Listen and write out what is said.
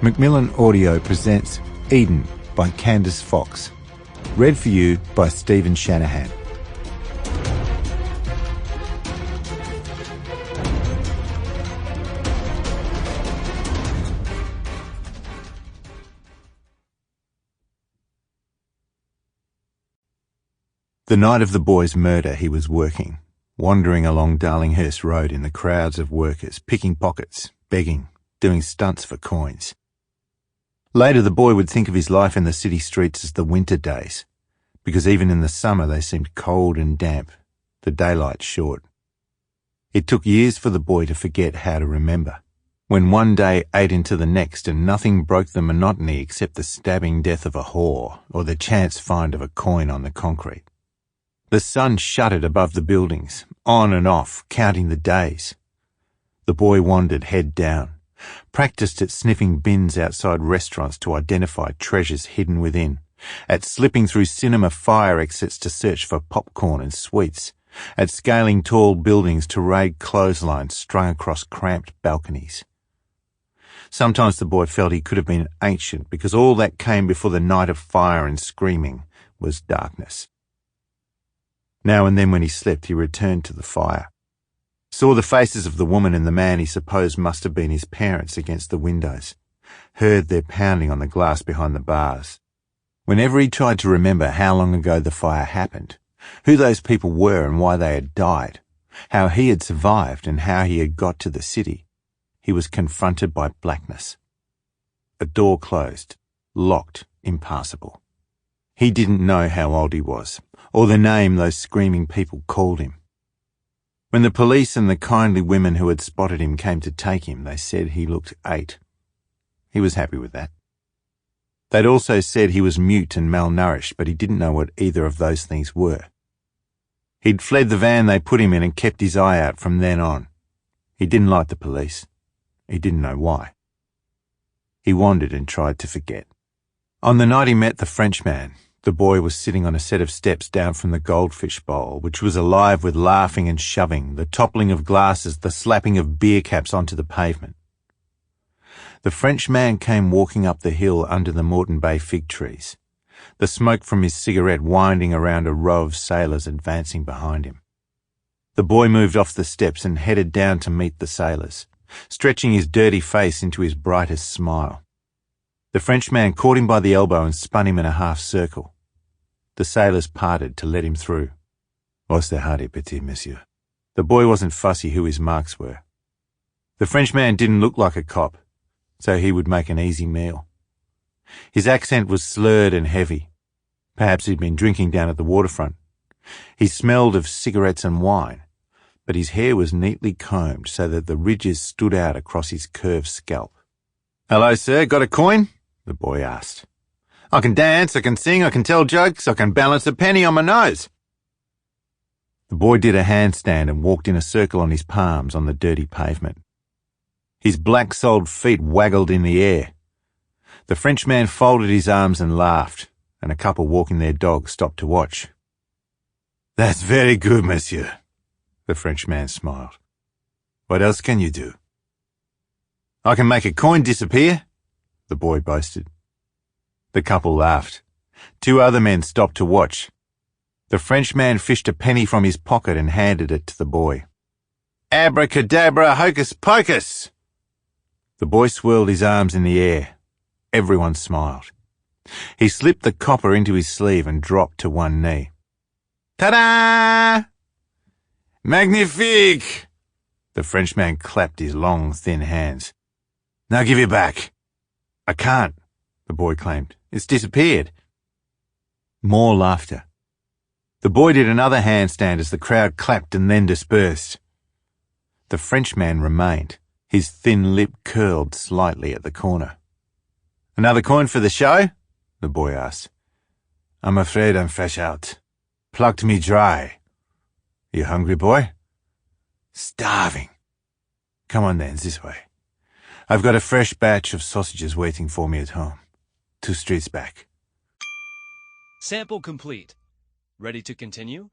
Macmillan Audio presents Eden by Candice Fox. Read for you by Shanahan. The night of the boy's murder, he was working, wandering along Darlinghurst Road in the crowds of workers, picking pockets, begging, doing stunts for coins. Later, the boy would think of his life in the city streets as the winter days, because even in the summer they seemed cold and damp, the daylight short. It took years for the boy to forget how to remember, when one day ate into the next and nothing broke the monotony except the stabbing death of a whore or the chance find of a coin on the concrete. The sun shuddered above the buildings, on and off, counting the days. The boy wandered head down, practiced at sniffing bins outside restaurants to identify treasures hidden within, at slipping through cinema fire exits to search for popcorn and sweets, at scaling tall buildings to raid clotheslines strung across cramped balconies. Sometimes the boy felt he could have been ancient because all that came before the night of fire and screaming was darkness. Now and then when he slept, he returned to the fire, saw the faces of the woman and the man he supposed must have been his parents against the windows, heard their pounding on the glass behind the bars. Whenever he tried to remember how long ago the fire happened, who those people were and why they had died, how he had survived and how he had got to the city, he was confronted by blackness. A door closed, locked, impassable. He didn't know how old he was, or the name those screaming people called him. When the police and the kindly women who had spotted him came to take him, they said he looked 8. He was happy with that. They'd also said he was mute and malnourished, but he didn't know what either of those things were. He'd fled the van they put him in and kept his eye out from then on. He didn't like the police. He didn't know why. He wandered and tried to forget. On the night he met the Frenchman, the boy was sitting on a set of steps down from the Goldfish Bowl, which was alive with laughing and shoving, the toppling of glasses, the slapping of beer caps onto the pavement. The Frenchman came walking up the hill under the Moreton Bay fig trees, the smoke from his cigarette winding around a row of sailors advancing behind him. The boy moved off the steps and headed down to meet the sailors, stretching his dirty face into his brightest smile. The Frenchman caught him by the elbow and spun him in a half circle. The sailors parted to let him through. "What's the hurry, petit monsieur?" The boy wasn't fussy who his marks were. The Frenchman didn't look like a cop, so he would make an easy meal. His accent was slurred and heavy. Perhaps he'd been drinking down at the waterfront. He smelled of cigarettes and wine, but his hair was neatly combed so that the ridges stood out across his curved scalp. "Hello, sir, got a coin?" the boy asked. "I can dance, I can sing, I can tell jokes, I can balance a penny on my nose." The boy did a handstand and walked in a circle on his palms on the dirty pavement. His black-soled feet waggled in the air. The Frenchman folded his arms and laughed, and a couple walking their dog stopped to watch. "That's very good, monsieur," the Frenchman smiled. "What else can you do?" "I can make a coin disappear," the boy boasted. The couple laughed. 2 other men stopped to watch. The Frenchman fished a penny from his pocket and handed it to the boy. "Abracadabra, hocus pocus!" The boy swirled his arms in the air. Everyone smiled. He slipped the copper into his sleeve and dropped to one knee. "Ta-da! Magnifique!" The Frenchman clapped his long, thin hands. "Now give it back." "I can't," the boy claimed. "It's disappeared." More laughter. The boy did another handstand as the crowd clapped and then dispersed. The Frenchman remained, his thin lip curled slightly at the corner. "Another coin for the show?" the boy asked. "I'm afraid I'm fresh out. Plucked me dry. You hungry, boy?" "Starving." "Come on then, this way. I've got a fresh batch of sausages waiting for me at home. 2 streets back." Sample complete. Ready to continue?